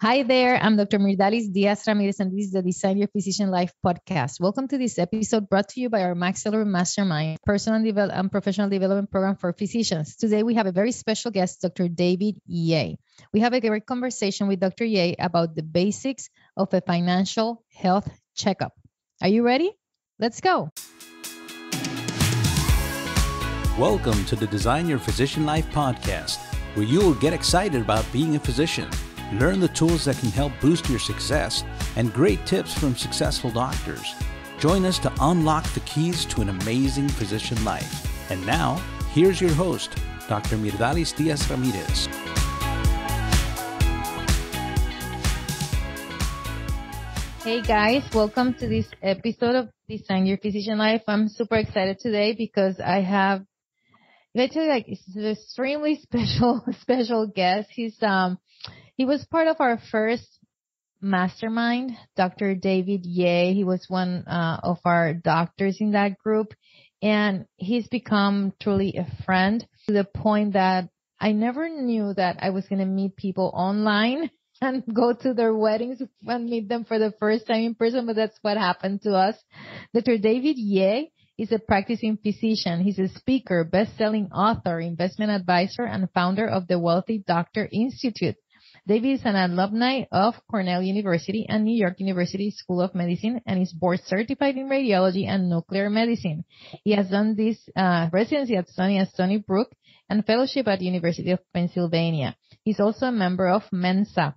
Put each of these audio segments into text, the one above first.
Hi there, I'm Dr. Myrdalis Diaz-Ramirez, and this is the Design Your Physician Life podcast. Welcome to this episode brought to you by our Maxillary Mastermind, personal and professional development program for physicians. Today, we have a very special guest, Dr. David Ye. We have a great conversation with Dr. Ye about the basics of a financial health checkup. Are you ready? Let's go. Welcome to the Design Your Physician Life podcast, where you will get excited about being a physician. Learn the tools that can help boost your success and great tips from successful doctors. Join us to unlock the keys to an amazing physician life. And now, here's your host, Dr. Myrdalis Diaz-Ramirez. Hey guys, welcome to this episode of Design Your Physician Life. I'm super excited today because I have, it's an extremely special guest. He was part of our first mastermind, Dr. David Ye. He was one of our doctors in that group, and he's become truly a friend to the point that I never knew that I was going to meet people online and go to their weddings and meet them for the first time in person, but that's what happened to us. Dr. David Ye is a practicing physician. He's a speaker, best-selling author, investment advisor, and founder of the Wealthy Doctor Institute. David is an alumni of Cornell University and New York University School of Medicine and is board certified in radiology and nuclear medicine. He has done this residency at Stony Brook and fellowship at University of Pennsylvania. He's also a member of Mensa.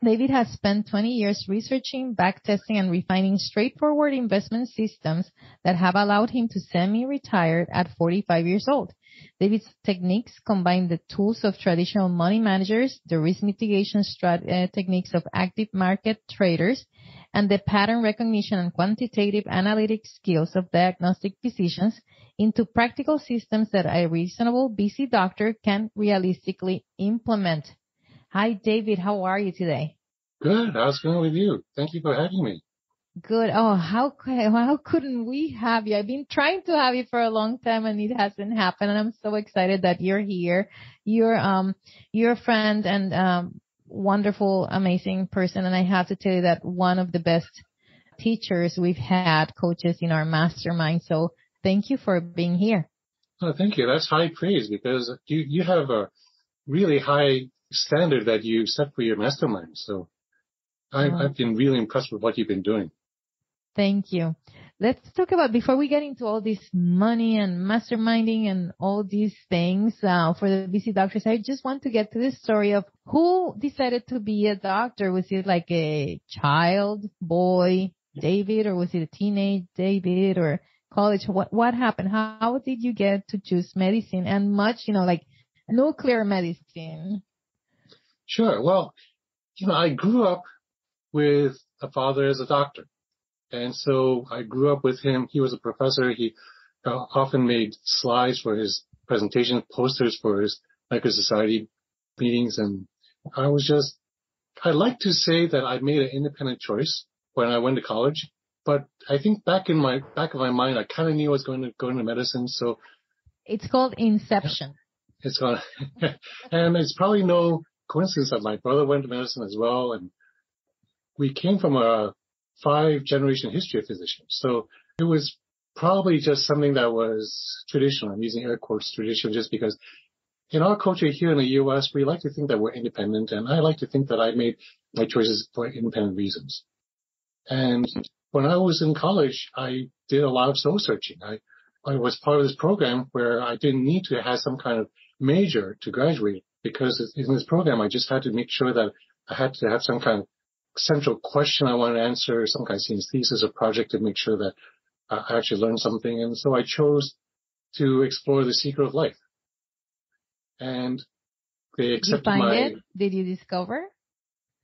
David has spent 20 years researching, backtesting, and refining straightforward investment systems that have allowed him to semi-retire at 45 years old. David's techniques combine the tools of traditional money managers, the risk mitigation techniques of active market traders, and the pattern recognition and quantitative analytic skills of diagnostic physicians into practical systems that a reasonable busy doctor can realistically implement. Hi, David. How are you today? Good. How's it going with you? Thank you for having me. Good. Oh, how couldn't we have you? I've been trying to have you for a long time and it hasn't happened. And I'm so excited that you're here. You're a friend and wonderful, amazing person. And I have to tell you that one of the best teachers we've had, coaches in our mastermind. So thank you for being here. Oh, thank you. That's high praise because you have a really high standard that you set for your mastermind. So I've been really impressed with what you've been doing. Thank you. Let's talk about, before we get into all this money and masterminding and all these things for the busy doctors, I just want to get to the story of who decided to be a doctor. Was it like a child, boy, David, or was it a teenage David or college? What happened? How did you get to choose medicine and much, like nuclear medicine? Sure. Well, I grew up with a father as a doctor. And so I grew up with him. He was a professor. He often made slides for his presentations, posters for his medical society meetings. And I like to say that I made an independent choice when I went to college. But I think back of my mind, I kind of knew I was going to go into medicine. So it's called Inception. It's called, and it's probably no coincidence that my brother went to medicine as well. And we came from a 5-generation history of physicians. So it was probably just something that was traditional. I'm using air quotes traditional just because in our culture here in the U.S., we like to think that we're independent. And I like to think that I made my choices for independent reasons. And when I was in college, I did a lot of soul searching. I was part of this program where I didn't need to have some kind of major to graduate because in this program, I just had to make sure that I had to have some kind of central question I wanted to answer, some kind of thesis or project to make sure that I actually learned something. And so I chose to explore the secret of life. And they accepted Did you find it? Did you discover?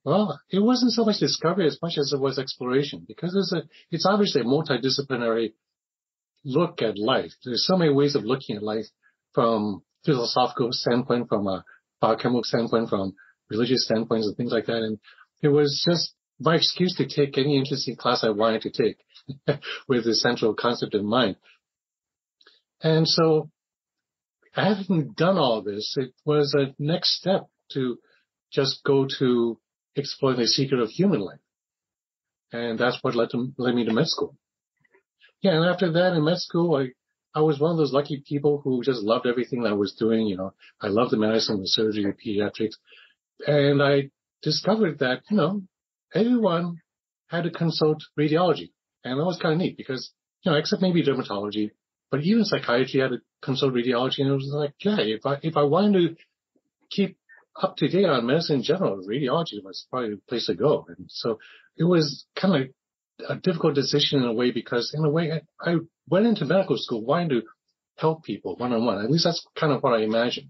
Well, it wasn't so much discovery as much as it was exploration because it's obviously a multidisciplinary look at life. There's so many ways of looking at life from philosophical standpoint, from a biochemical standpoint, from religious standpoints and things like that. And it was just my excuse to take any interesting class I wanted to take with the central concept in mind. And so having done all this, it was a next step to just go to exploring the secret of human life. And that's what led me to med school. Yeah, and after that in med school, I was one of those lucky people who just loved everything that I was doing. You know, I loved the medicine, the surgery, the pediatrics. And I discovered that, you know, everyone had to consult radiology. And that was kind of neat because, you know, except maybe dermatology, but even psychiatry had to consult radiology. And it was like, yeah, if I wanted to keep up to date on medicine in general, radiology was probably the place to go. And so it was kind of a difficult decision in a way because in a way I went into medical school wanting to help people one-on-one. At least that's kind of what I imagined.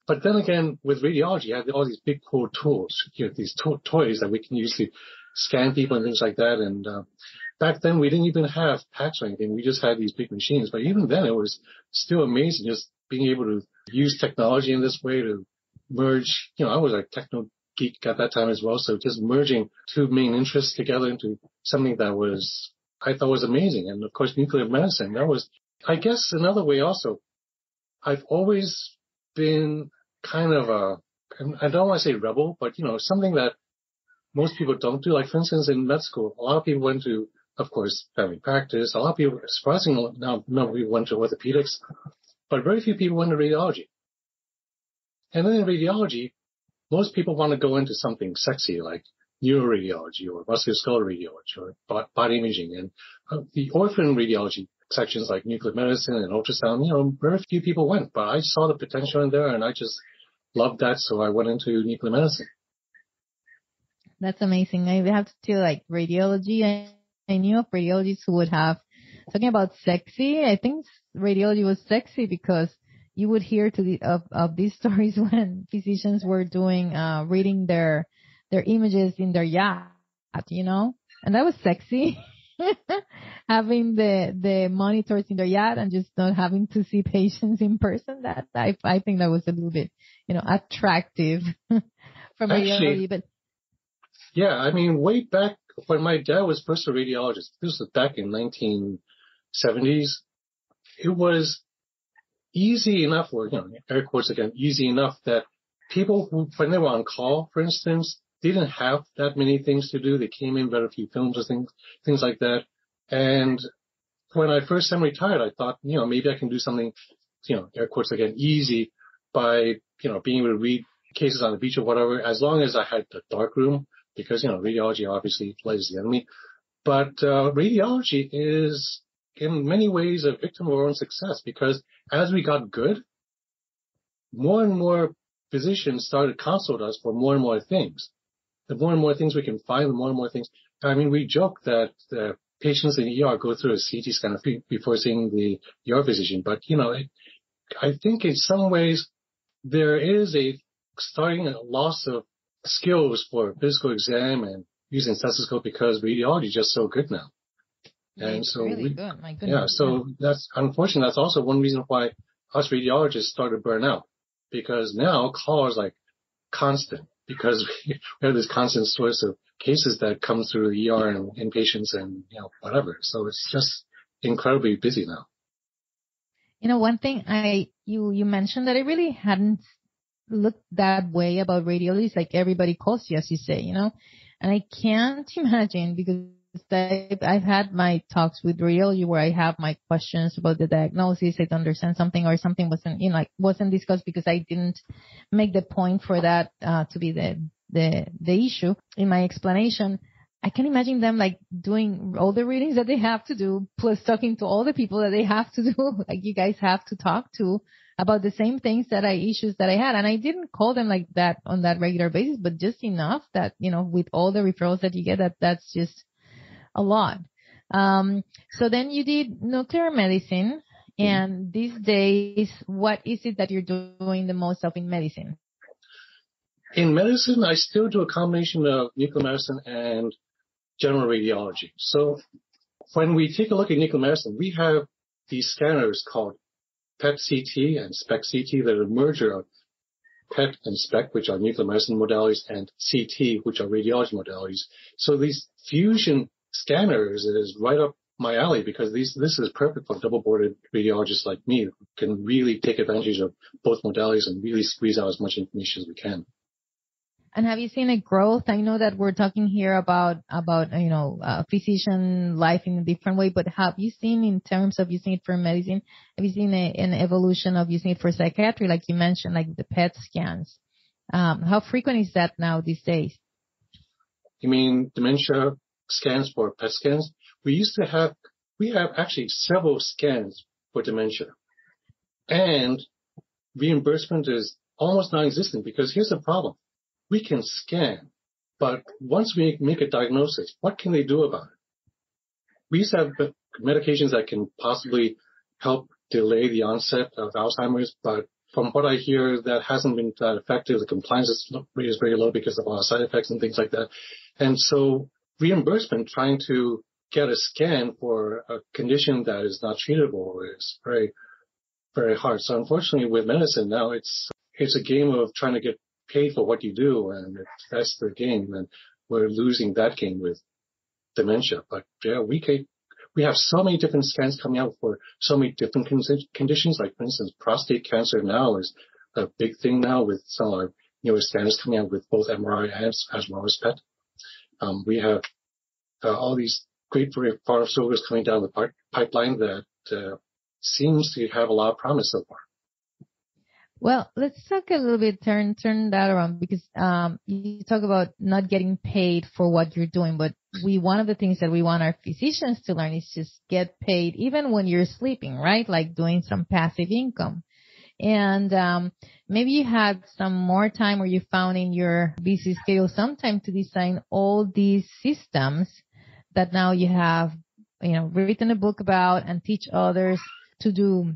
But then again, with radiology, I had all these big cool tools, you know, these toys that we can use to scan people and things like that. And back then we didn't even have PACs or anything. We just had these big machines. But even then it was still amazing just being able to use technology in this way to merge, you know, I was a techno geek at that time as well. So just merging two main interests together into something that I thought was amazing. And of course, nuclear medicine, that was, I guess, another way also. I've always been kind of I don't want to say rebel, but, you know, something that most people don't do. Like, for instance, in med school, a lot of people went to, of course, family practice. A lot of people, surprisingly, now we went to orthopedics, but very few people went to radiology. And then in radiology, most people want to go into something sexy like neuroradiology or musculoskeletal radiology or body imaging. And the orphan radiology sections like nuclear medicine and ultrasound, you know, very few people went. But I saw the potential in there and I just loved that. So I went into nuclear medicine. That's amazing. I have to tell, like, radiology, I knew of radiologists who would have, talking about sexy, I think radiology was sexy because you would hear of these stories when physicians were doing, reading their images in their yacht, you know, and that was sexy. Having the monitors in their yacht and just not having to see patients in person. That I think that was a little bit, you know, attractive from radiology. But yeah, I mean, way back when my dad was first a radiologist, this was back in 1970s. It was easy enough, or, you know, air quotes again, easy enough that people who, when they were on call, for instance, they didn't have that many things to do. They came in, read a few films or things like that. And when I first semi-retired, I thought, you know, maybe I can do something, you know, air quotes again, easy by, you know, being able to read cases on the beach or whatever, as long as I had the dark room, because, you know, radiology obviously light is the enemy. But radiology is in many ways a victim of our own success, because as we got good, more and more physicians started to consult us for more and more things. The more and more things we can find, the more and more things. I mean, we joke that the patients in the ER go through a CT scan before seeing the ER physician. But, you know, I think in some ways there is starting a loss of skills for physical exam and using stethoscope because radiology is just so good now. And it's so really good. My goodness. Yeah, so that's unfortunately, that's also one reason why us radiologists started to burn out, because now call is like constant, because we have this constant source of cases that come through the ER and inpatients and, you know, whatever. So it's just incredibly busy now. You know, one thing you mentioned that I really hadn't looked that way about radiology is like everybody calls you, as you say, you know, and I can't imagine, because I've had my talks with radiology where I have my questions about the diagnosis. I don't understand something, or something wasn't, you know, like wasn't discussed because I didn't make the point for that to be the issue in my explanation. I can imagine them like doing all the readings that they have to do, plus talking to all the people that they have to do. Like, you guys have to talk to about the same things issues that I had. And I didn't call them like that on that regular basis, but just enough that, you know, with all the referrals that you get, that's just a lot. So then you did nuclear medicine, and these days, what is it that you're doing the most of in medicine? In medicine, I still do a combination of nuclear medicine and general radiology. So when we take a look at nuclear medicine, we have these scanners called PET-CT and SPECT-CT that are a merger of PET and SPECT, which are nuclear medicine modalities, and CT, which are radiology modalities. So these fusion scanners is right up my alley, because this is perfect for double-boarded radiologists like me who can really take advantage of both modalities and really squeeze out as much information as we can. And have you seen a growth? I know that we're talking here about physician life in a different way, but have you seen in terms of using it for medicine, have you seen an evolution of using it for psychiatry, like you mentioned, like the PET scans? How frequent is that now these days? You mean dementia scans for PET scans? We have actually several scans for dementia. And reimbursement is almost non-existent because here's the problem. We can scan, but once we make a diagnosis, what can they do about it? We used to have medications that can possibly help delay the onset of Alzheimer's, but from what I hear, that hasn't been that effective. The compliance rate is very low because of a lot of side effects and things like that. And so reimbursement, trying to get a scan for a condition that is not treatable is very, very hard. So unfortunately with medicine now, it's a game of trying to get paid for what you do, and that's the game. And we're losing that game with dementia. But yeah, we have so many different scans coming out for so many different conditions. Like for instance, prostate cancer now is a big thing now with some of our newer scanners coming out with both MRI as well as PET. We have all these great pharmaceuticals coming down the pipeline that seems to have a lot of promise so far. Well, let's talk a little bit, turn that around, because you talk about not getting paid for what you're doing, but one of the things that we want our physicians to learn is just get paid even when you're sleeping, right? Like doing some passive income. And maybe you had some more time, or you found in your busy schedule some time to design all these systems that now you have, written a book about and teach others to do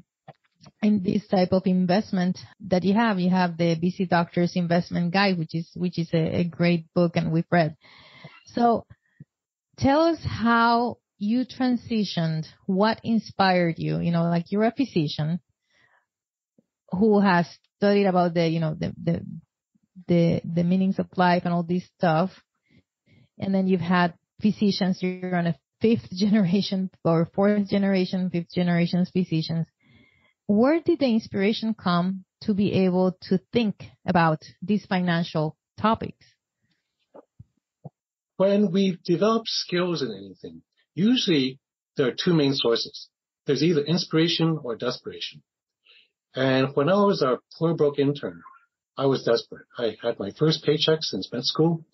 in this type of investment that you have. You have the Busy Doctor's Investment Guide, which is a great book, and we've read. So tell us how you transitioned, what inspired you, like you're a physician who has studied about the meanings of life and all this stuff. And then you've had physicians, you're on a fifth generation physicians. Where did the inspiration come to be able to think about these financial topics? When we develop skills in anything, usually there are two main sources. There's either inspiration or desperation. And when I was a poor broke intern, I was desperate. I had my first paycheck since med school.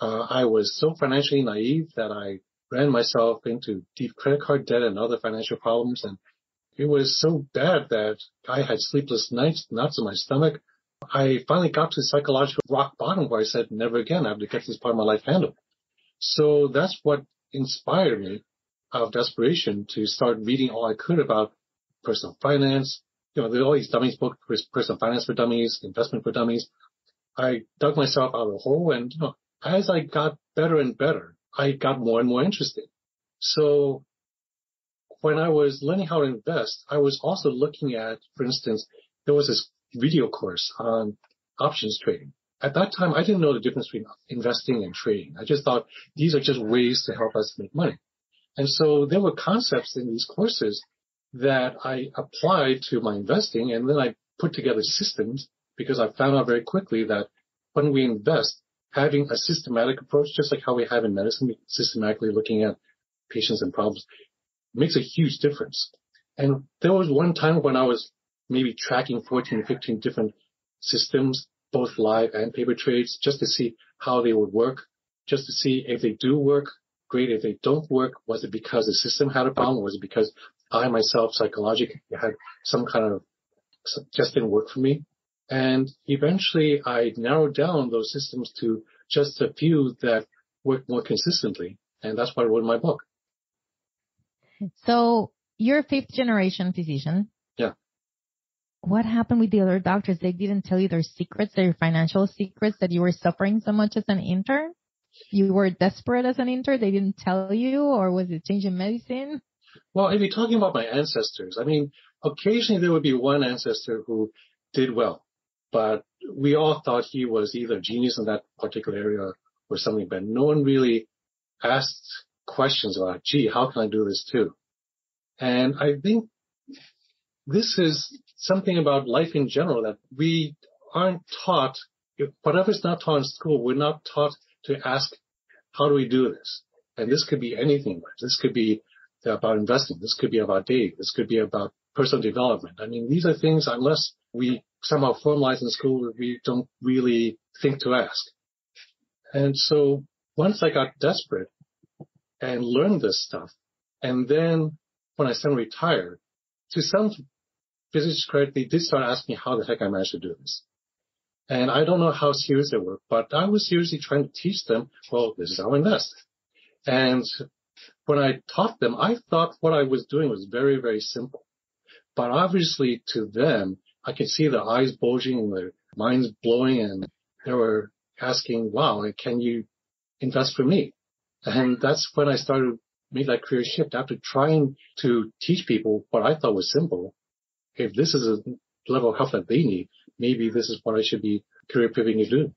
I was so financially naive that I ran myself into deep credit card debt and other financial problems, and it was so bad that I had sleepless nights, knots in my stomach. I finally got to psychological rock bottom where I said, never again, I have to get this part of my life handled. So that's what inspired me out of desperation to start reading all I could about personal finance. There's all these dummies books, personal finance for dummies, investment for dummies. I dug myself out of the hole, and as I got better and better, I got more and more interested. So when I was learning how to invest, I was also looking at, for instance, there was this video course on options trading. At that time, I didn't know the difference between investing and trading. I just thought these are just ways to help us make money. And so there were concepts in these courses that I applied to my investing, and then I put together systems, because I found out very quickly that when we invest, having a systematic approach, just like how we have in medicine, systematically looking at patients and problems, makes a huge difference. And there was one time when I was maybe tracking 14 or 15 different systems, both live and paper trades, just to see how they would work, just to see if they do work, great. If they don't work, was it because the system had a problem? Was it because I myself psychologically had some kind of, just didn't work for me? And eventually I narrowed down those systems to just a few that work more consistently. And that's why I wrote my book. So you're a fifth generation physician. Yeah. What happened with the other doctors? They didn't tell you their secrets, their financial secrets, that you were suffering so much as an intern? You were desperate as an intern? They didn't tell you? Or was it change in medicine? Well, if you're talking about my ancestors, occasionally there would be one ancestor who did well, but we all thought he was either a genius in that particular area or something, but no one really asked questions about, gee, how can I do this too? And I think this is something about life in general, that we aren't taught whatever's not taught in school, we're not taught to ask, how do we do this? And this could be anything. This could be about investing. This could be about dating. This could be about personal development. I mean, these are things, unless we somehow formalize in school, we don't really think to ask. And so once I got desperate and learned this stuff, and then when I suddenly retired, to some physicians' credit, they did start asking me how the heck I managed to do this. And I don't know how serious they were, but I was seriously trying to teach them, well, this is how I invest. And when I taught them, I thought what I was doing was very, very simple. But obviously to them, I could see their eyes bulging and their minds blowing, and they were asking, wow, can you invest for me? And that's when I started make that career shift. After trying to teach people what I thought was simple, if this is a level of help that they need, maybe this is what I should be career pivoting to do.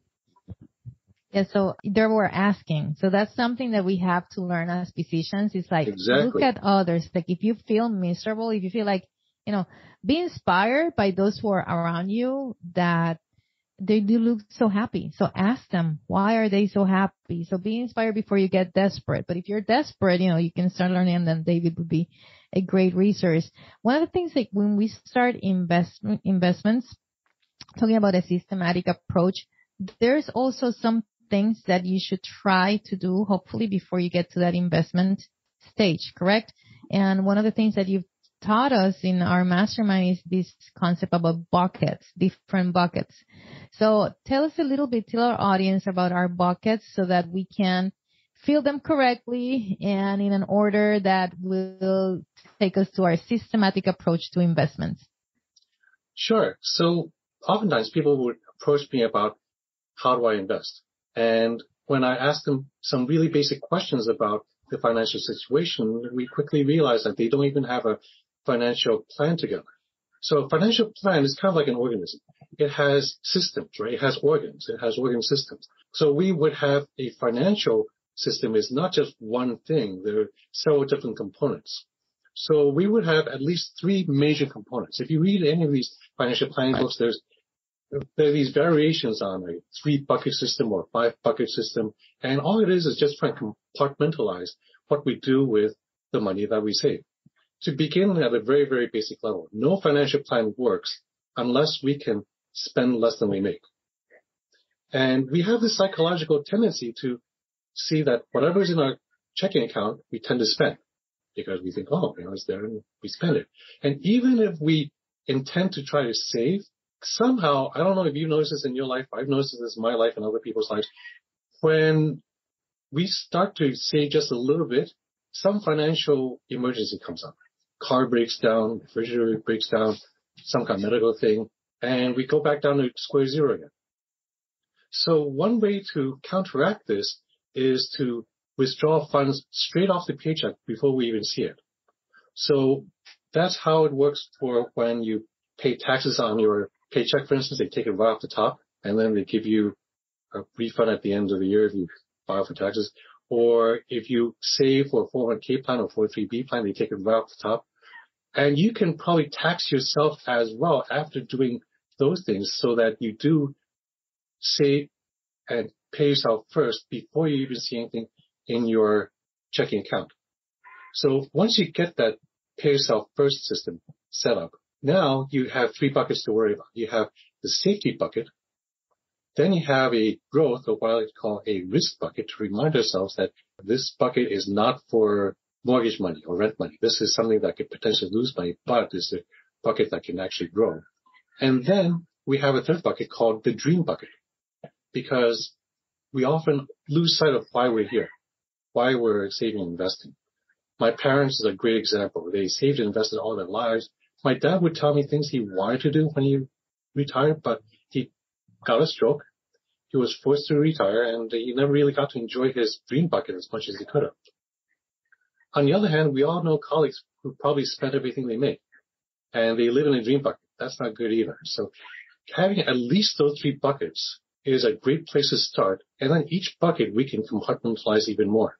Yeah, so they were asking. So that's something that we have to learn as physicians. It's like, Look at others. Like if you feel miserable, if you feel like, be inspired by those who are around you that they do look so happy. So ask them, why are they so happy? So be inspired before you get desperate. But if you're desperate, you can start learning, and then David would be a great resource. One of the things, like when we start investments, talking about a systematic approach, there's also some things that you should try to do, hopefully, before you get to that investment stage, correct? And one of the things that you've taught us in our mastermind is this concept about buckets, different buckets. So tell us a little bit, tell our audience about our buckets so that we can fill them correctly and in an order that will take us to our systematic approach to investments. Sure. So oftentimes people would approach me about, how do I invest? And when I ask them some really basic questions about the financial situation, we quickly realize that they don't even have a financial plan together. So a financial plan is kind of like an organism. It has systems, right? It has organs. It has organ systems. So we would have a financial system is not just one thing. There are several different components. So we would have at least three major components. If you read any of these financial planning books, there are these variations on a 3-bucket system or 5-bucket system. And all it is just trying to compartmentalize what we do with the money that we save. To begin at a very, very basic level, no financial plan works unless we can spend less than we make. And we have this psychological tendency to see that whatever is in our checking account, we tend to spend because we think, it's there and we spend it. And even if we intend to try to save, somehow, I don't know if you notice this in your life, I've noticed this in my life and other people's lives, when we start to save just a little bit, some financial emergency comes up. Car breaks down, refrigerator breaks down, some kind of medical thing, and we go back down to square zero again. So one way to counteract this is to withdraw funds straight off the paycheck before we even see it. So that's how it works for when you pay taxes on your paycheck, for instance. They take it right off the top, and then they give you a refund at the end of the year if you file for taxes. Or if you save for a 401k plan or 403b plan, they take it right off the top. And you can probably tax yourself as well after doing those things so that you do save and pay yourself first before you even see anything in your checking account. So once you get that pay yourself first system set up, now you have 3 buckets to worry about. You have the safety bucket. Then you have a growth, or what I call a risk bucket, to remind ourselves that this bucket is not for mortgage money or rent money. This is something that could potentially lose money, but it's a bucket that can actually grow. And then we have a third bucket called the dream bucket, because we often lose sight of why we're here, why we're saving and investing. My parents is a great example. They saved and invested all their lives. My dad would tell me things he wanted to do when he retired, but he got a stroke. He was forced to retire, and he never really got to enjoy his dream bucket as much as he could have. On the other hand, we all know colleagues who probably spent everything they make, and they live in a dream bucket. That's not good either. So having at least those 3 buckets is a great place to start, and then each bucket we can compartmentalize even more.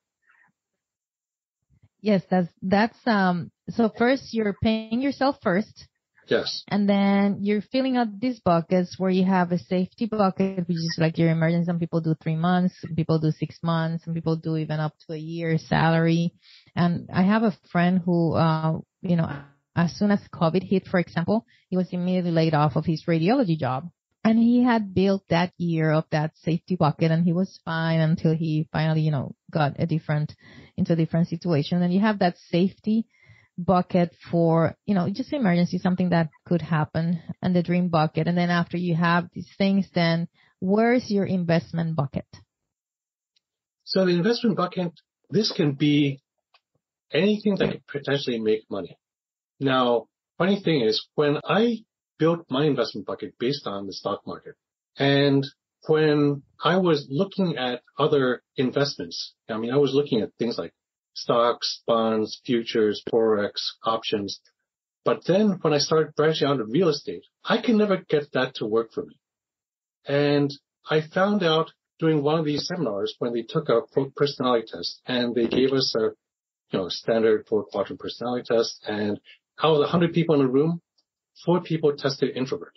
Yes, that's so first you're paying yourself first. Yes. And then you're filling out these buckets where you have a safety bucket, which is like your emergency. Some people do 3 months, some people do 6 months, some people do even up to a year's salary. And I have a friend who, as soon as COVID hit, for example, he was immediately laid off of his radiology job. And he had built that year of that safety bucket, and he was fine until he finally, got into a different situation. And you have that safety bucket for, just emergency, something that could happen, and the dream bucket. And then after you have these things, then where's your investment bucket? So the investment bucket, this can be anything that could potentially make money. Now, funny thing is, when I built my investment bucket based on the stock market, and when I was looking at other investments, I was looking at things like stocks, bonds, futures, forex, options. But then when I started branching out of real estate, I could never get that to work for me. And I found out during one of these seminars when they took a personality test, and they gave us a standard 4-quadrant personality test, and out of the 100 people in the room, 4 people tested introvert,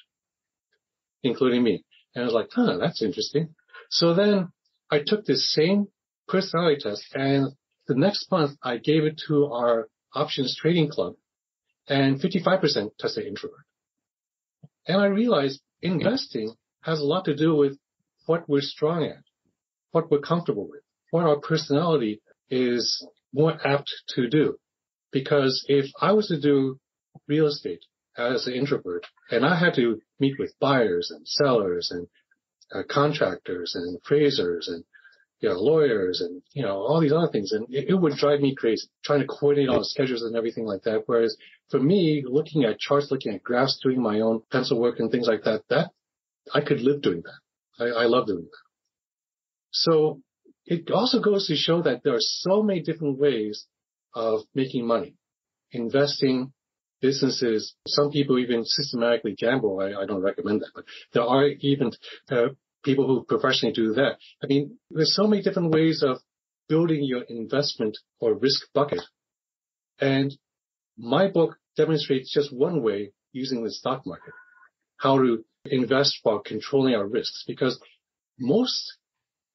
including me. And I was like, that's interesting. So then I took this same personality test, and the next month I gave it to our options trading club, and 55% tested introvert. And I realized investing has a lot to do with what we're strong at, what we're comfortable with, what our personality is more apt to do. Because if I was to do real estate as an introvert, and I had to meet with buyers and sellers and contractors and appraisers and lawyers and all these other things, and it would drive me crazy trying to coordinate all the schedules and everything like that. Whereas for me, looking at charts, looking at graphs, doing my own pencil work and things like that, I could live doing that. I love doing that. So it also goes to show that there are so many different ways of making money, investing, businesses. Some people even systematically gamble. I don't recommend that, but there are even people who professionally do that. There's so many different ways of building your investment or risk bucket. And my book demonstrates just one way using the stock market, how to invest while controlling our risks. Because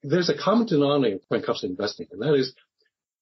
there's a common denominator when it comes to investing, and that is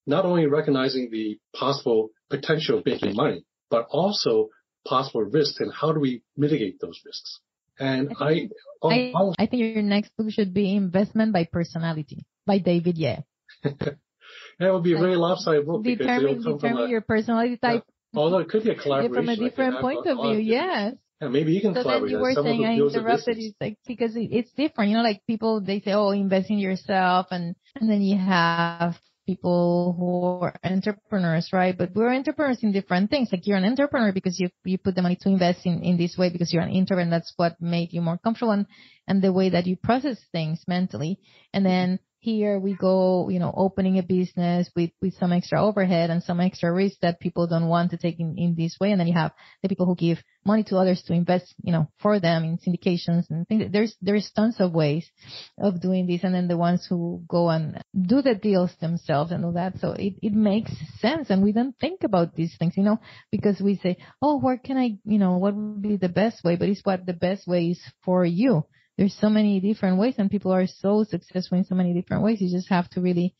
not only recognizing the possible potential of making money, but also possible risks and how do we mitigate those risks. And I think your next book should be Investment by Personality by David Yeh. That would be a very lopsided book. Determine your personality type. Although it could be a collaboration. From a different point of view, yes. Yeah, maybe you can collaborate. So then you were saying, I interrupted, it's like, because it's different. Like people, they say, invest in yourself. And then you have people who are entrepreneurs, right? But we're entrepreneurs in different things. Like you're an entrepreneur because you put the money to invest in this way because you're an introvert, and that's what made you more comfortable and the way that you process things mentally. And then here we go, opening a business with some extra overhead and some extra risk that people don't want to take in this way. And then you have the people who give money to others to invest, for them in syndications and things. There's tons of ways of doing this. And then the ones who go and do the deals themselves and all that. So it makes sense. And we don't think about these things, because we say, where can I, what would be the best way? But it's what the best way is for you. There's so many different ways, and people are so successful in so many different ways. You just have to really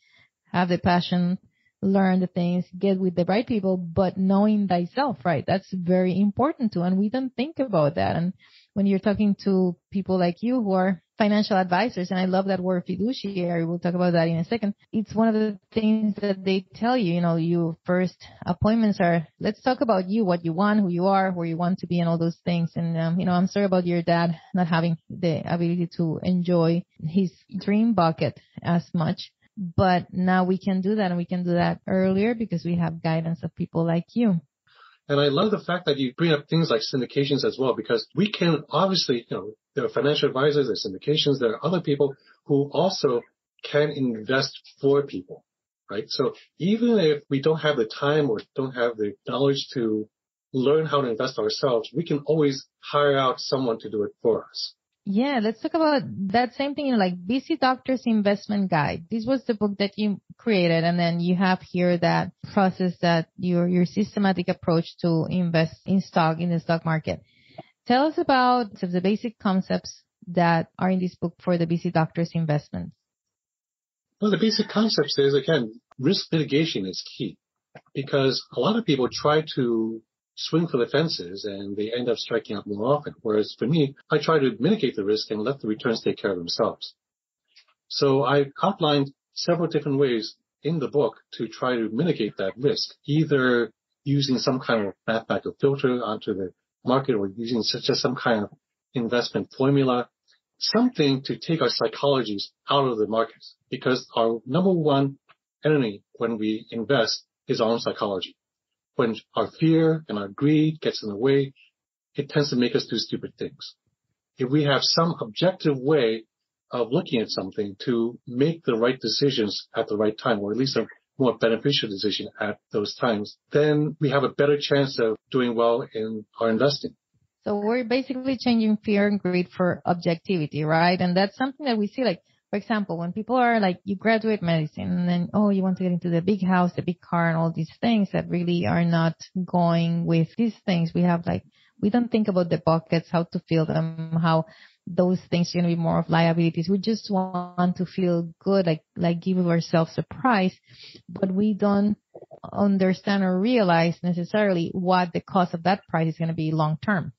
have the passion, learn the things, get with the right people, but knowing thyself, right? That's very important too. And we don't think about that. And when you're talking to people like you who are financial advisors, and I love that word fiduciary, we'll talk about that in a second. It's one of the things that they tell you, your first appointments are, let's talk about you, what you want, who you are, where you want to be, and all those things. And, I'm sorry about your dad not having the ability to enjoy his dream bucket as much. But now we can do that, and we can do that earlier because we have guidance of people like you. And I love the fact that you bring up things like syndications as well, because we can obviously, there are financial advisors, there are syndications, there are other people who also can invest for people, right? So even if we don't have the time or don't have the knowledge to learn how to invest ourselves, we can always hire out someone to do it for us. Yeah, let's talk about that same thing, like Busy Doctor's Investment Guide. This was the book that you created, and then you have here that process, that your systematic approach to invest in the stock market. Tell us about some of the basic concepts that are in this book for the Busy Doctor's investments. Well, the basic concepts is, again, risk mitigation is key, because a lot of people try to swing for the fences and they end up striking out more often. Whereas for me, I try to mitigate the risk and let the returns take care of themselves. So I outlined several different ways in the book to try to mitigate that risk, either using some kind of mathematical filter onto the market or using just some kind of investment formula, something to take our psychologies out of the markets, because our number one enemy when we invest is our own psychology. When our fear and our greed gets in the way, it tends to make us do stupid things. If we have some objective way of looking at something to make the right decisions at the right time, or at least a more beneficial decision at those times, then we have a better chance of doing well in our investing. So we're basically changing fear and greed for objectivity, right? And that's something that we see, like, for example, when people are like, you graduate medicine and then, oh, you want to get into the big house, the big car, and all these things that really are not going with these things. We have like, we don't think about the buckets, how to fill them, how those things are going to be more of liabilities. We just want to feel good, like give ourselves a price, but we don't understand or realize necessarily what the cost of that price is going to be long term,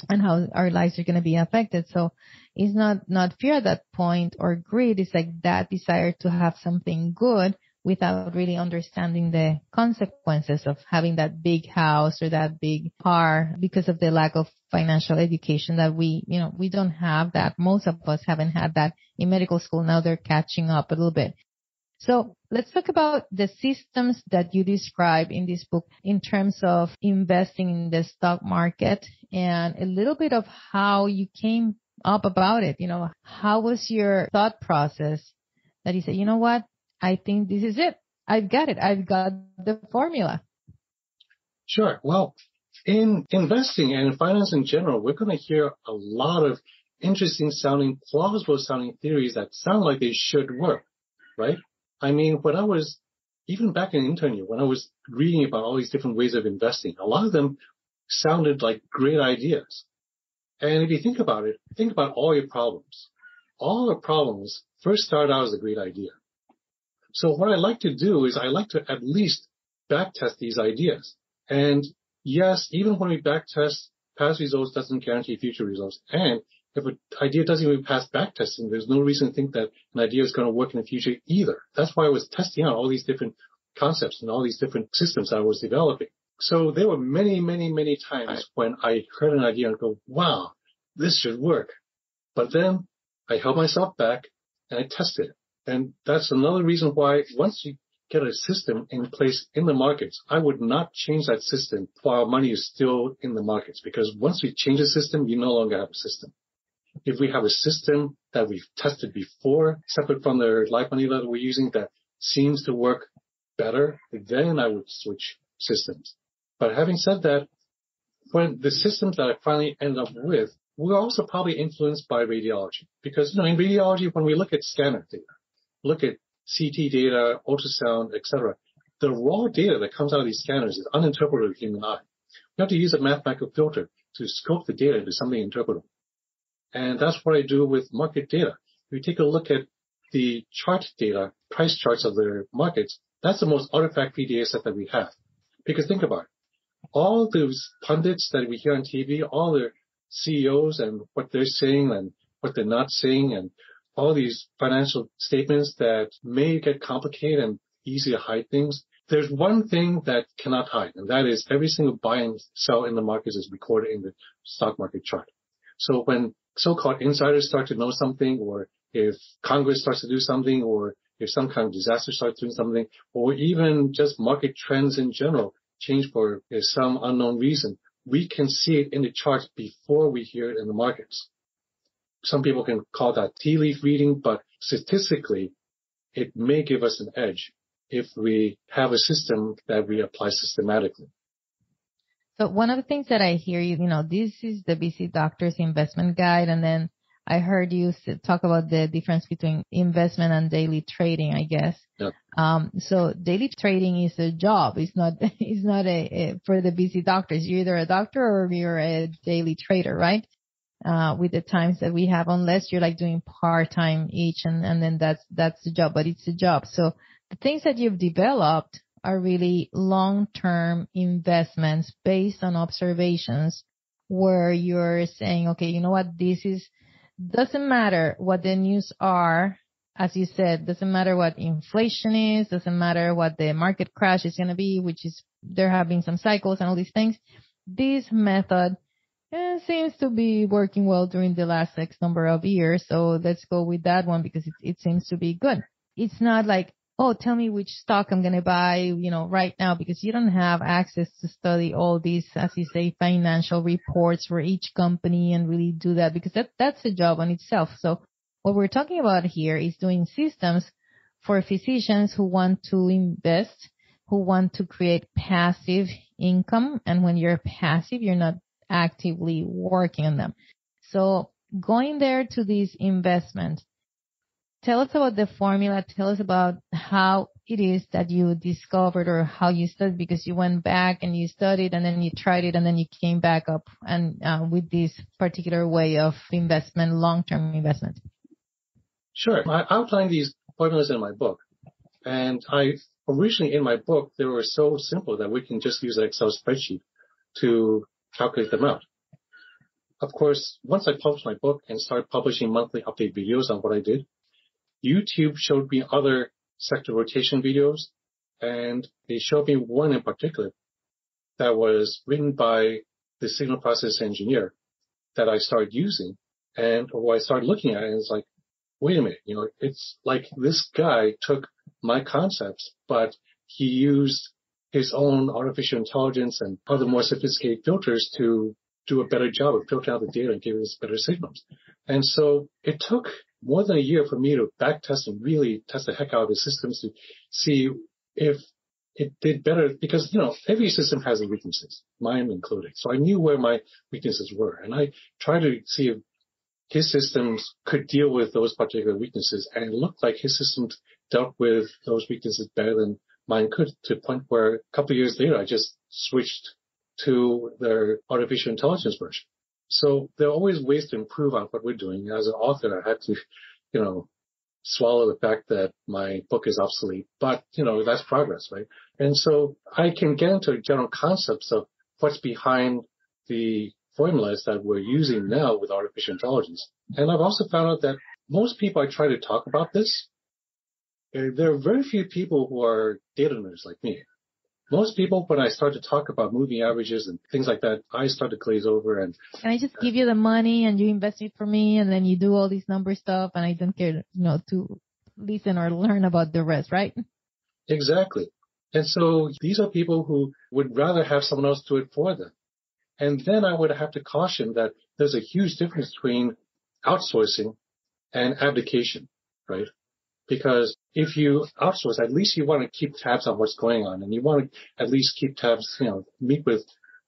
and how our lives are going to be affected. So it's not fear at that point or greed. It's like that desire to have something good without really understanding the consequences of having that big house or that big car because of the lack of financial education that we don't have that. Most of us haven't had that in medical school. Now they're catching up a little bit. So let's talk about the systems that you describe in this book in terms of investing in the stock market, and a little bit of how you came up about it. How was your thought process that you said, you know what, I think this is it. I've got it. I've got the formula. Sure. Well, in investing and in finance in general, we're going to hear a lot of interesting sounding, plausible sounding theories that sound like they should work, right? I mean, when I was, even back in intern year, when I was reading about all these different ways of investing, a lot of them sounded like great ideas. And if you think about it, think about all your problems. All the problems first start out as a great idea. So what I like to do is I like to at least backtest these ideas. And yes, even when we backtest, past results doesn't guarantee future results. And if an idea doesn't even pass backtesting, there's no reason to think that an idea is going to work in the future either. That's why I was testing out all these different concepts and all these different systems I was developing. So there were many, many, many times when I heard an idea and go, wow, this should work. But then I held myself back and I tested it. And that's another reason why once you get a system in place in the markets, I would not change that system while money is still in the markets. Because once we change a system, you no longer have a system. If we have a system that we've tested before, separate from the live money that we're using, that seems to work better, then I would switch systems. But having said that, when the systems that I finally ended up with, we're also probably influenced by radiology. Because, in radiology, when we look at scanner data, look at CT data, ultrasound, etc., the raw data that comes out of these scanners is uninterpretable with the human eye. You have to use a mathematical filter to scope the data into something interpretable. And that's what I do with market data. If you take a look at the chart data, price charts of the markets, that's the most artifact-free data set that we have. Because think about it. All those pundits that we hear on TV, all the CEOs and what they're saying and what they're not saying, and all these financial statements that may get complicated and easy to hide things, there's one thing that cannot hide, and that is every single buy and sell in the markets is recorded in the stock market chart. So when so-called insiders start to know something, or if Congress starts to do something, or if some kind of disaster starts doing something, or even just market trends in general change for some unknown reason, we can see it in the charts before we hear it in the markets. Some people can call that tea leaf reading, but statistically, it may give us an edge if we have a system that we apply systematically. So one of the things that I hear this is the Busy Doctor's Investment Guide, and then I heard you talk about the difference between investment and daily trading, I guess. Yeah. So daily trading is a job. It's not, it's not for the busy doctors. You're either a doctor or you're a daily trader, right? With the times that we have, unless you're like doing part-time each and then that's the job, but it's a job. So the things that you've developed are really long-term investments based on observations where you're saying, okay, you know what, doesn't matter what the news are, as you said, doesn't matter what inflation is, doesn't matter what the market crash is going to be, which is, there have been some cycles and all these things. This method seems to be working well during the last X number of years. So let's go with that one because it seems to be good. It's not like, oh, tell me which stock I'm going to buy, right now, because you don't have access to study all these, as you say, financial reports for each company and really do that, because that's a job on itself. So what we're talking about here is doing systems for physicians who want to invest, who want to create passive income. And when you're passive, you're not actively working on them. So going there to this investment, tell us about the formula. Tell us about how it is that you discovered or how you studied, because you went back and you studied and then you tried it and then you came back up and with this particular way of investment, long-term investment. Sure. I outlined these formulas in my book. And originally in my book, they were so simple that we can just use an Excel spreadsheet to calculate them out. Of course, once I published my book and started publishing monthly update videos on what I did, YouTube showed me other sector rotation videos, and they showed me one in particular that was written by the signal process engineer that I started using. And I started looking at it, and it's like, wait a minute, it's like this guy took my concepts, but he used his own artificial intelligence and other more sophisticated filters to do a better job of filtering out the data and giving us better signals. And so it took more than a year for me to back test and really test the heck out of the systems to see if it did better, because, every system has its weaknesses, mine included. So I knew where my weaknesses were, and I tried to see if his systems could deal with those particular weaknesses, and it looked like his systems dealt with those weaknesses better than mine could, to the point where a couple of years later I just switched to their artificial intelligence version. So there are always ways to improve on what we're doing. As an author, I had to, swallow the fact that my book is obsolete, but, that's progress, right? And so I can get into general concepts of what's behind the formulas that we're using now with artificial intelligence. And I've also found out that most people I try to talk about this, there are very few people who are data nerds like me. Most people, when I start to talk about moving averages and things like that, I start to glaze over. And can I just give you the money and you invest it for me, and then you do all these number stuff, and I don't care, to listen or learn about the rest, right? Exactly. And so these are people who would rather have someone else do it for them. And then I would have to caution that there's a huge difference between outsourcing and abdication, right? Because if you outsource, at least you want to keep tabs on what's going on, and you want to at least keep tabs, meet with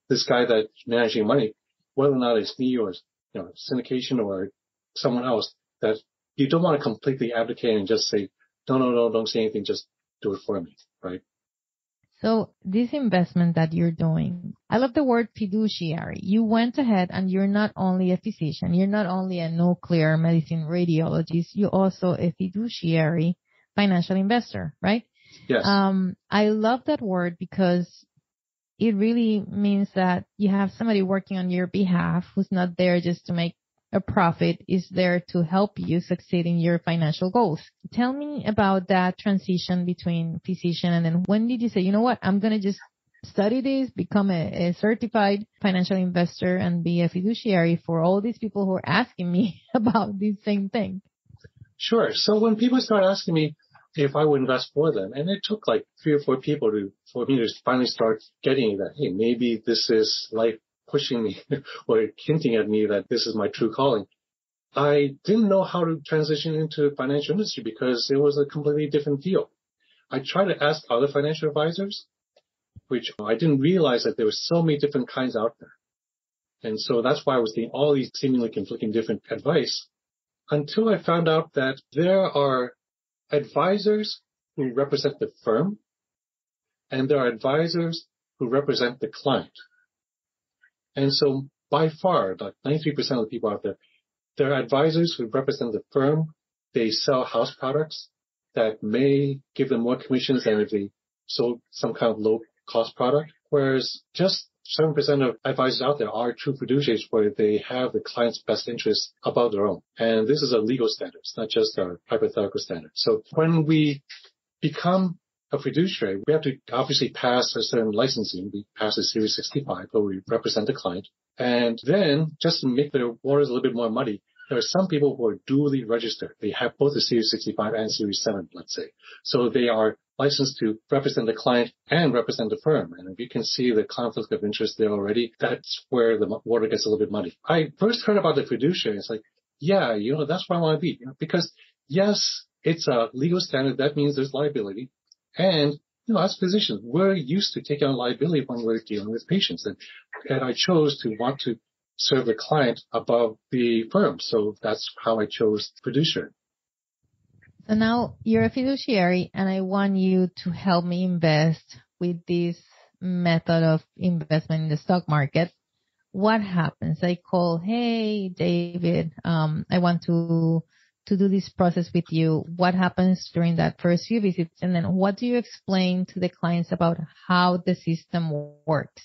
this guy that's managing money, whether or not it's me or, syndication or someone else, that you don't want to completely abdicate and just say, no, don't say anything, just do it for me, right? So this investment that you're doing, I love the word fiduciary. You went ahead and you're not only a physician, you're not only a nuclear medicine radiologist, you're also a fiduciary financial investor, right? Yes. I love that word because it really means that you have somebody working on your behalf who's not there just to make a profit, is there to help you succeed in your financial goals. Tell me about that transition between physician and then when did you say, you know what, I'm going to just study this, become a certified financial investor and be a fiduciary for all these people who are asking me about this same thing? Sure. So when people start asking me if I would invest for them, and it took like 3 or 4 people for me to finally start getting that, hey, maybe this is life pushing me or hinting at me that this is my true calling. I didn't know how to transition into the financial industry because it was a completely different field. I tried to ask other financial advisors, which I didn't realize that there were so many different kinds out there. And so that's why I was getting all these seemingly conflicting different advice. until I found out that there are advisors who represent the firm and there are advisors who represent the client. And so by far, like 93% of the people out there, there are advisors who represent the firm. They sell house products that may give them more commissions than if they sold some kind of low-cost product, whereas just 7% of advisors out there are true fiduciaries where they have the client's best interests above their own. And this is a legal standard. It's not just a hypothetical standard. So when we become a fiduciary, we have to obviously pass a certain licensing. We pass a Series 65 where we represent the client. And then just to make the waters a little bit more muddy, there are some people who are duly registered. They have both the Series 65 and Series 7, let's say. So they are licensed to represent the client and represent the firm. And if you can see the conflict of interest there already, that's where the water gets a little bit muddy. I first heard about the fiduciary. It's like, yeah, that's what I want to be. Because yes, it's a legal standard. That means there's liability. And, as physicians, we're used to taking on liability when we're dealing with patients. And I chose to want to serve the client above the firm. So that's how I chose fiduciary. So now you're a fiduciary and I want you to help me invest with this method of investment in the stock market. What happens? I call, hey, David, I want to do this process with you. What happens during that first few visits? And then what do you explain to the clients about how the system works?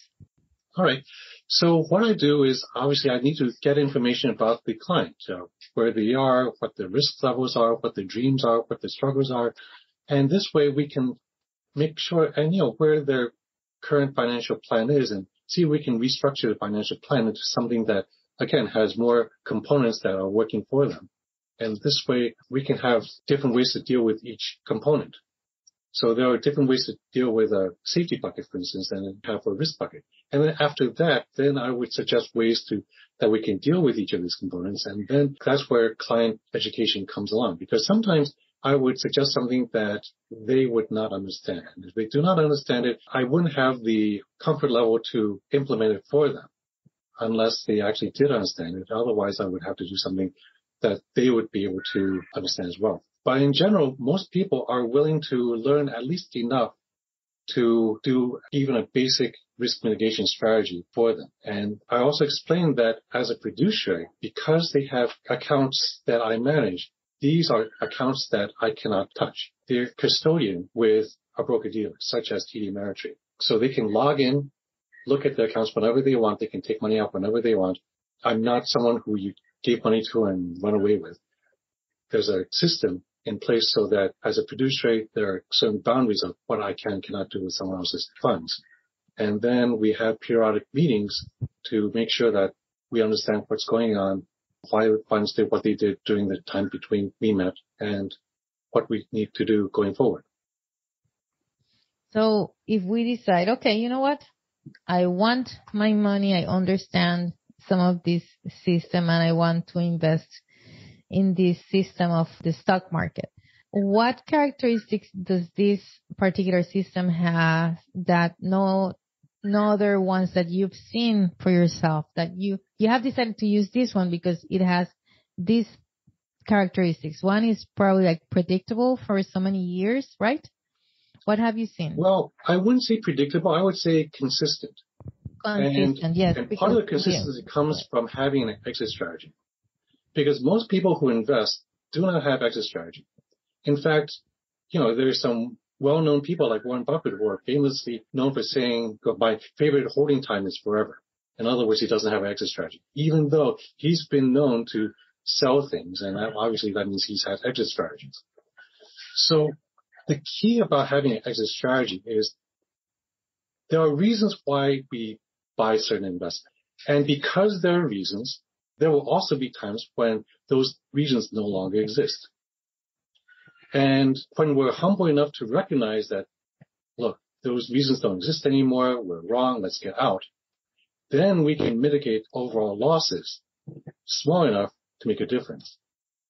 All right. So what I do is obviously I need to get information about the client, where they are, what their risk levels are, what their dreams are, what their struggles are. And this way we can make sure and, where their current financial plan is and see if we can restructure the financial plan into something that, again, has more components that are working for them. And this way we can have different ways to deal with each component. So there are different ways to deal with a safety bucket, for instance, than have a risk bucket. And then after that, then I would suggest ways that we can deal with each of these components. And then that's where client education comes along. Because sometimes I would suggest something that they would not understand. And if they do not understand it, I wouldn't have the comfort level to implement it for them unless they actually did understand it. Otherwise, I would have to do something that they would be able to understand as well. But in general, most people are willing to learn at least enough to do even a basic risk mitigation strategy for them. And I also explained that as a fiduciary, because they have accounts that I manage, these are accounts that I cannot touch. They're custodian with a broker-dealer, such as TD Ameritrade. So they can log in, look at their accounts whenever they want. They can take money out whenever they want. I'm not someone who you gave money to and run away with. There's a system in place so that as a fiduciary, there are certain boundaries of what I cannot do with someone else's funds. And then we have periodic meetings to make sure that we understand what's going on, why the funds did what they did during the time between we met, and what we need to do going forward. So if we decide, okay, you know what? I want my money. I understand some of this system and I want to invest in this system of the stock market. What characteristics does this particular system have that no other ones that you've seen for yourself, that you have decided to use this one because it has these characteristics? One is probably like predictable for so many years, right? What have you seen? Well, I wouldn't say predictable. I would say consistent. Consistent, yes. And part of the consistency comes from having an exit strategy. Because most people who invest do not have exit strategy. In fact, there's some well-known people like Warren Buffett who are famously known for saying, my favorite holding time is forever. In other words, he doesn't have an exit strategy, even though he's been known to sell things. And obviously that means he's had exit strategies. So the key about having an exit strategy is there are reasons why we buy certain investments. And because there are reasons, there will also be times when those reasons no longer exist. And when we're humble enough to recognize that, look, those reasons don't exist anymore, we're wrong, let's get out, then we can mitigate overall losses small enough to make a difference.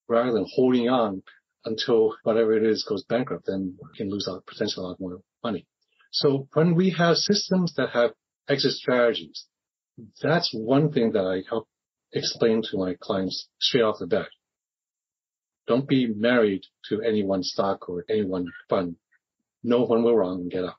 Rather than holding on until whatever it is goes bankrupt, then we can lose out potentially a lot more money. So when we have systems that have exit strategies, that's one thing that I help explain to my clients straight off the bat. Don't be married to any one stock or any one fund. Know when we're wrong and get out.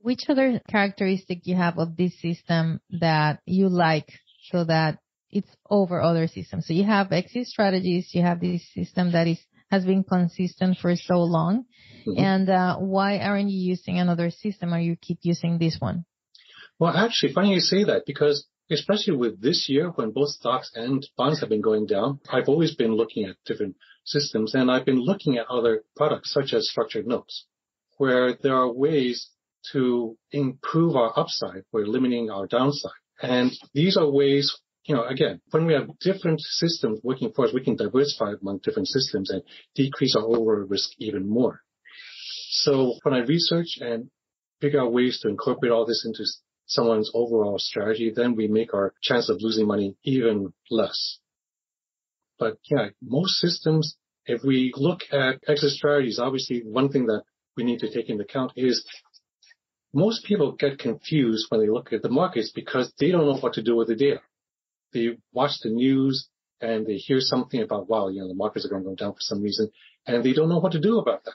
Which other characteristic you have of this system that you like so that it's over other systems? So you have exit strategies, you have this system that has been consistent for so long. Mm-hmm. And why aren't you using another system, or you keep using this one? Well, actually, funny you say that, because especially with this year when both stocks and bonds have been going down, I've always been looking at different systems, and I've been looking at other products such as structured notes, where there are ways to improve our upside. We're limiting our downside. And these are ways, again, when we have different systems working for us, we can diversify among different systems and decrease our overall risk even more. So when I research and figure out ways to incorporate all this into someone's overall strategy, then we make our chance of losing money even less. But yeah, most systems, if we look at exit strategies, obviously one thing that we need to take into account is most people get confused when they look at the markets because they don't know what to do with the data. They watch the news and they hear something about, wow, the markets are going to go down for some reason, and they don't know what to do about that.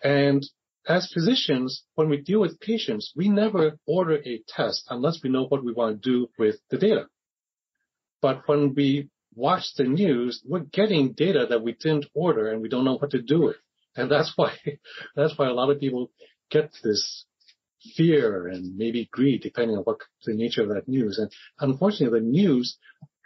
And as physicians, when we deal with patients, we never order a test unless we know what we want to do with the data. But when we watch the news, we're getting data that we didn't order and we don't know what to do with. And that's why a lot of people get this fear and maybe greed, depending on what the nature of that news. And unfortunately, the news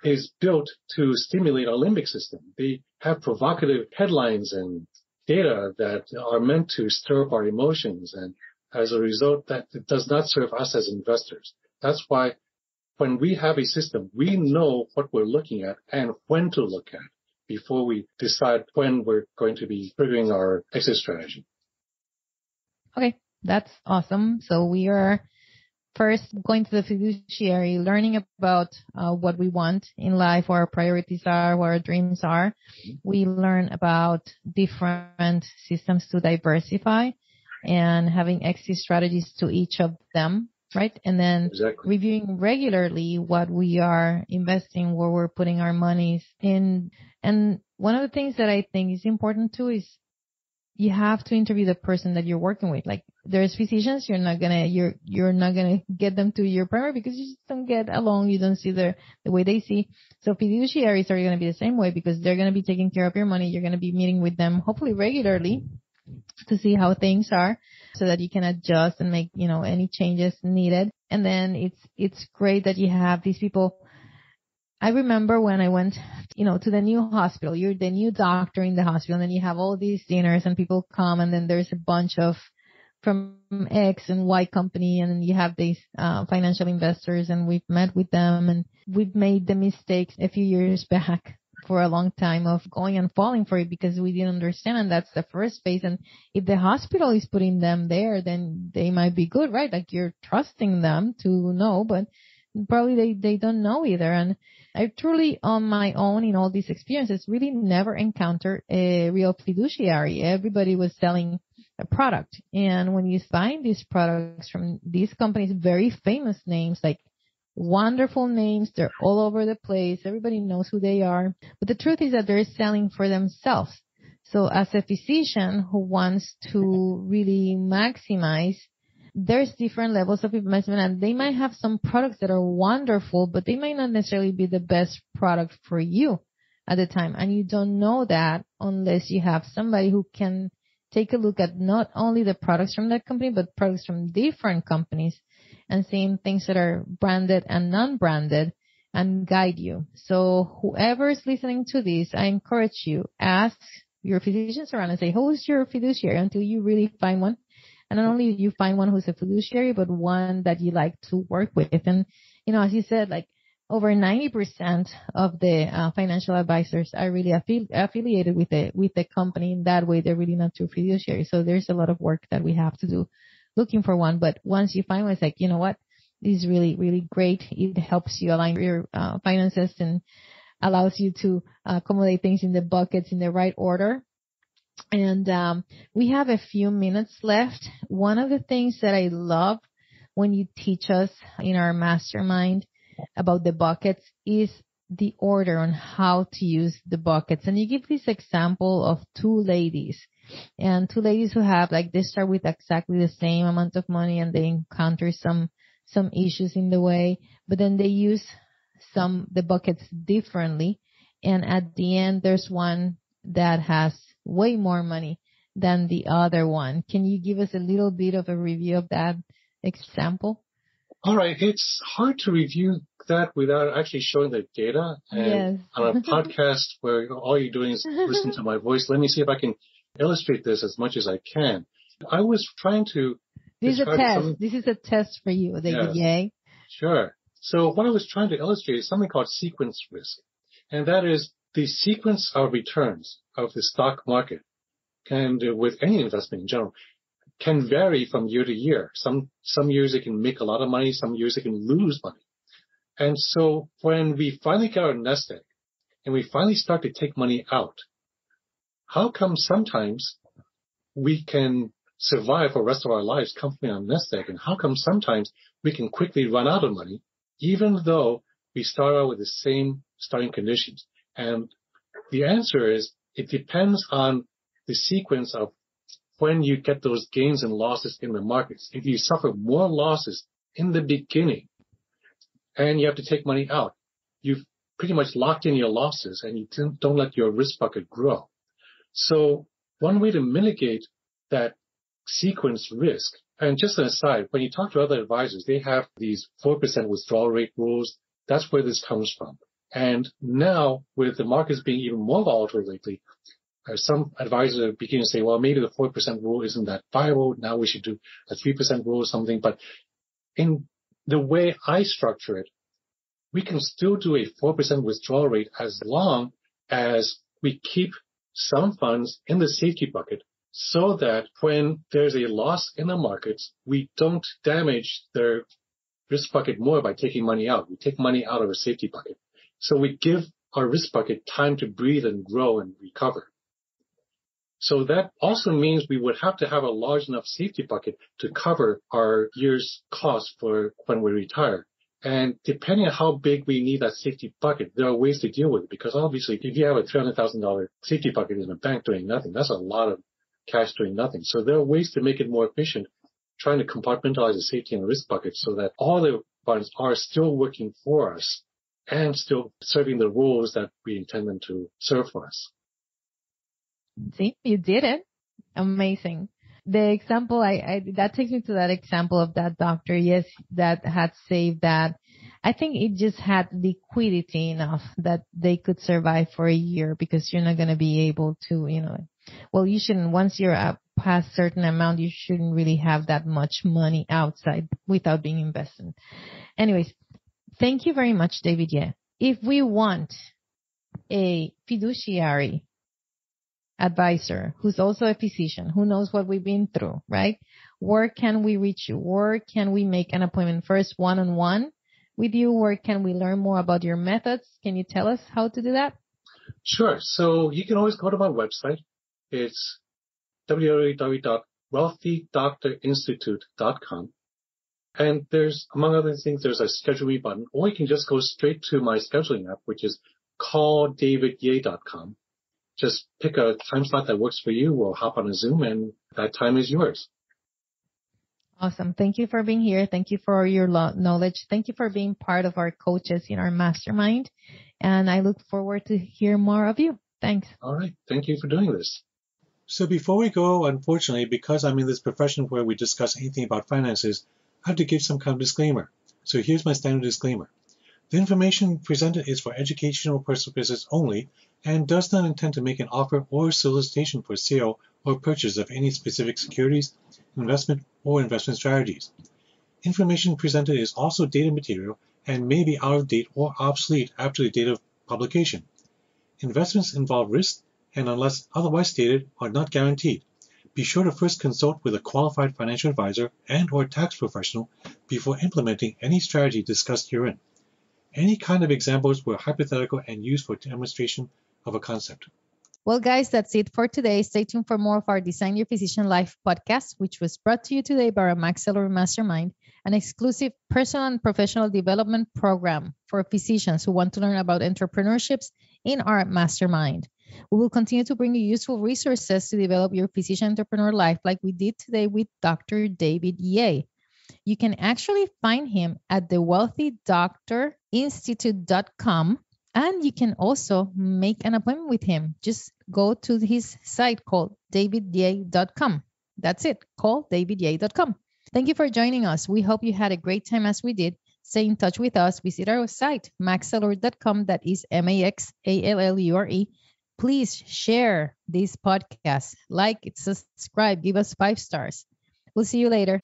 is built to stimulate our limbic system. They have provocative headlines and data that are meant to stir up our emotions. And as a result, that it does not serve us as investors. That's why when we have a system, we know what we're looking at and when to look at before we decide when we're going to be triggering our exit strategy. Okay. That's awesome. So we are first going to the fiduciary, learning about what we want in life, what our priorities are, what our dreams are. We learn about different systems to diversify and having exit strategies to each of them, right? And then reviewing regularly what we are investing, where we're putting our monies in. And one of the things that I think is important too is you have to interview the person that you're working with. Like, there's physicians, you're not gonna get them to your primary because you just don't get along. You don't see the way they see. So fiduciaries are gonna be the same way, because they're gonna be taking care of your money. You're gonna be meeting with them hopefully regularly to see how things are, so that you can adjust and make, any changes needed. And then it's great that you have these people. I remember when I went, to the new hospital, you're the new doctor in the hospital, and then you have all these dinners and people come, and then there's a bunch of from X and Y company, and then you have these financial investors, and we've met with them, and we've made the mistakes a few years back for a long time of going and falling for it because we didn't understand, and that's the first phase. And if the hospital is putting them there, then they might be good, right? Like, you're trusting them to know, but probably they don't know either. And I truly, on my own, in all these experiences, really never encountered a real fiduciary. Everybody was selling a product. And when you find these products from these companies, very famous names, like wonderful names, they're all over the place. Everybody knows who they are. But the truth is that they're selling for themselves. So as a physician who wants to really maximize, there's different levels of investment, and they might have some products that are wonderful, but they might not necessarily be the best product for you at the time. And you don't know that unless you have somebody who can take a look at not only the products from that company, but products from different companies, and seeing things that are branded and non-branded, and guide you. So whoever is listening to this, I encourage you, ask your physicians around and say, who is your fiduciary, until you really find one. And not only you find one who's a fiduciary, but one that you like to work with. And, as you said, like over 90% of the financial advisors are really affiliated with the company. In that way, they're really not true fiduciaries. So there's a lot of work that we have to do looking for one. But once you find one, it's like, you know what? This is really, really great. It helps you align your finances and allows you to accommodate things in the buckets in the right order. And we have a few minutes left. One of the things that I love when you teach us in our mastermind about the buckets is the order on how to use the buckets. And you give this example of two ladies who have like, they start with exactly the same amount of money and they encounter some issues in the way, but then they use the buckets differently. And at the end, there's one that has way more money than the other one. Can you give us a little bit of a review of that example? All right. It's hard to review that without actually showing the data. And yes. On a podcast where all you're doing is listen to my voice, let me see if I can illustrate this as much as I can. I was trying to... This is a test. This is a test for you, David. Yay. Sure. So what I was trying to illustrate is something called sequence risk. And that is the sequence of returns of the stock market, and with any investment in general, can vary from year to year. Some years it can make a lot of money, some years it can lose money. And so when we finally get our nest egg and we finally start to take money out, how come sometimes we can survive for the rest of our lives comfortably on nest egg, and how come sometimes we can quickly run out of money, even though we start out with the same starting conditions? And the answer is, it depends on the sequence of when you get those gains and losses in the markets. If you suffer more losses in the beginning and you have to take money out, you've pretty much locked in your losses and you don't let your risk bucket grow. So one way to mitigate that sequence risk, and just an aside, when you talk to other advisors, they have these 4% withdrawal rate rules. That's where this comes from. And now, with the markets being even more volatile lately, some advisors are beginning to say, well, maybe the 4% rule isn't that viable. Now we should do a 3% rule or something. But in the way I structure it, we can still do a 4% withdrawal rate as long as we keep some funds in the safety bucket, so that when there's a loss in the markets, we don't damage their risk bucket more by taking money out. We take money out of a safety bucket. So we give our risk bucket time to breathe and grow and recover. So that also means we would have to have a large enough safety bucket to cover our year's cost for when we retire. And depending on how big we need that safety bucket, there are ways to deal with it. Because obviously, if you have a $300,000 safety bucket in a bank doing nothing, that's a lot of cash doing nothing. So there are ways to make it more efficient, trying to compartmentalize the safety and risk bucket so that all the funds are still working for us and still serving the roles that we intend them to serve for us. See, you did it. Amazing. The example, that takes me to that example of that doctor, yes, that had saved that. I think it just had liquidity enough that they could survive for a year, because you're not going to be able to, well, you shouldn't, once you're up past certain amount, you shouldn't really have that much money outside without being invested. Anyways, thank you very much, David. Yeah. If we want a fiduciary advisor who's also a physician, who knows what we've been through, right? Where can we reach you? Where can we make an appointment? First, one-on-one with you? Where can we learn more about your methods? Can you tell us how to do that? Sure. So you can always go to my website. It's www.wealthydoctorinstitute.com. And there's, among other things, there's a schedule me button, or you can just go straight to my scheduling app, which is calldavidye.com. Just pick a time slot that works for you. We'll hop on a Zoom, and that time is yours. Awesome. Thank you for being here. Thank you for your knowledge. Thank you for being part of our coaches in our mastermind. And I look forward to hear more of you. Thanks. All right. Thank you for doing this. So before we go, unfortunately, because I'm in this profession where we discuss anything about finances, I have to give some kind of disclaimer. So here's my standard disclaimer. The information presented is for educational purposes only and does not intend to make an offer or solicitation for sale or purchase of any specific securities, investment, or investment strategies. Information presented is also dated material and may be out of date or obsolete after the date of publication. Investments involve risk and, unless otherwise stated, are not guaranteed. Be sure to first consult with a qualified financial advisor and or tax professional before implementing any strategy discussed herein. Any kind of examples were hypothetical and used for demonstration of a concept. Well, guys, that's it for today. Stay tuned for more of our Design Your Physician Life podcast, which was brought to you today by our Max Salary Mastermind. an exclusive personal and professional development program for physicians who want to learn about entrepreneurships in our mastermind. We will continue to bring you useful resources to develop your physician entrepreneur life like we did today with Dr. David Ye. You can actually find him at thewealthydoctorinstitute.com, and you can also make an appointment with him. Just go to his site called davidye.com. That's it. Call davidye.com. Thank you for joining us. We hope you had a great time as we did. Stay in touch with us. Visit our site, maxallure.com. That is MAXALLURE. Please share this podcast. Like it, subscribe, give us 5 stars. We'll see you later.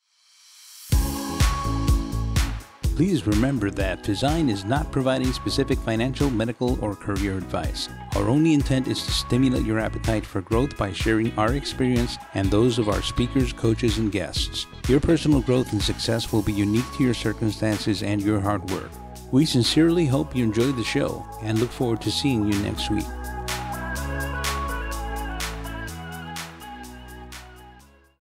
Please remember that Design is not providing specific financial, medical, or career advice. Our only intent is to stimulate your appetite for growth by sharing our experience and those of our speakers, coaches, and guests. Your personal growth and success will be unique to your circumstances and your hard work. We sincerely hope you enjoyed the show and look forward to seeing you next week.